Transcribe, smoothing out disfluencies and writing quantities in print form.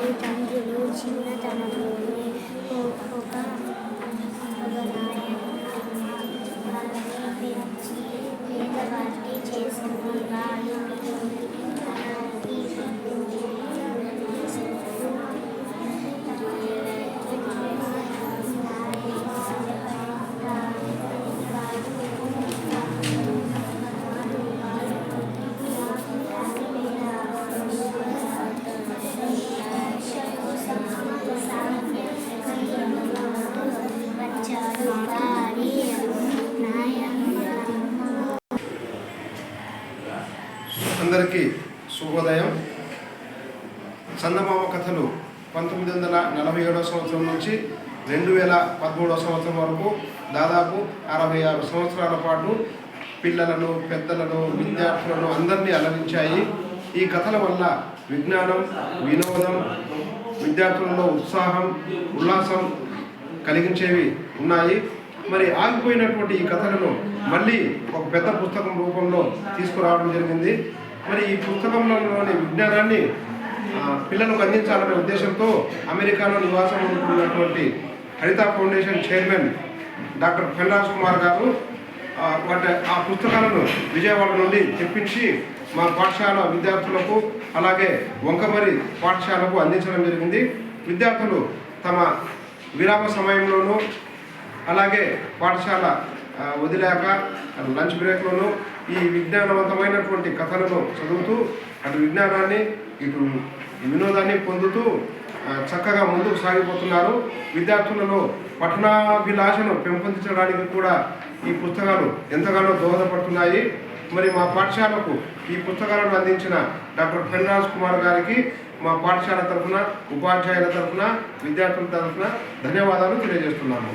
తల్లిదండ్రులు చిన్నతనంలోనే ఒక నాయకుడిని పెంచి పేదవాడిని చేసిన వారు అందరికీ శుభోదయం. చందమామ కథలు 1947 సంవత్సరం నుంచి 2013 సంవత్సరం వరకు దాదాపు 66 సంవత్సరాల పాటు పిల్లలను, పెద్దలను, విద్యార్థులను అందరినీ అలరించాయి. ఈ కథల వల్ల విజ్ఞానం, వినోదం, విద్యార్థులలో ఉత్సాహం, ఉల్లాసం కలిగించేవి ఉన్నాయి. మరి ఆగిపోయినటువంటి ఈ కథలను మళ్ళీ ఒక పెద్ద పుస్తకం రూపంలో తీసుకురావడం జరిగింది. మరి ఈ పుస్తకంలోని విజ్ఞానాన్ని పిల్లలకు అందించాలనే ఉద్దేశంతో అమెరికాలో నివాసం ఉంటున్నటువంటి హరిత ఫౌండేషన్ చైర్మన్ డాక్టర్ ఫెన్రాజ్ కుమార్ గారు ఆ పుస్తకాలను విజయవాడ నుండి తెప్పించి మా పాఠశాల విద్యార్థులకు అలాగే వంకమరి పాఠశాలకు అందించడం జరిగింది. విద్యార్థులు తమ విరామ సమయంలోనూ అలాగే పాఠశాల వదిలేక లంచ్ బ్రేక్లోనూ ఈ విజ్ఞానవంతమైనటువంటి కథలను చదువుతూ అటు విజ్ఞానాన్ని ఇటు వినోదాన్ని పొందుతూ చక్కగా ముందుకు సాగిపోతున్నారు. విద్యార్థులలో పఠనాభిలాషను పెంపొందించడానికి కూడా ఈ పుస్తకాలు ఎంతగానో దోహదపడుతున్నాయి. మరి మా పాఠశాలకు ఈ పుస్తకాలను అందించిన డాక్టర్ ఫెన్రాజ్ కుమార్ గారికి మా పాఠశాల తరఫున, ఉపాధ్యాయుల తరఫున, విద్యార్థుల తరఫున ధన్యవాదాలు తెలియజేస్తున్నాము.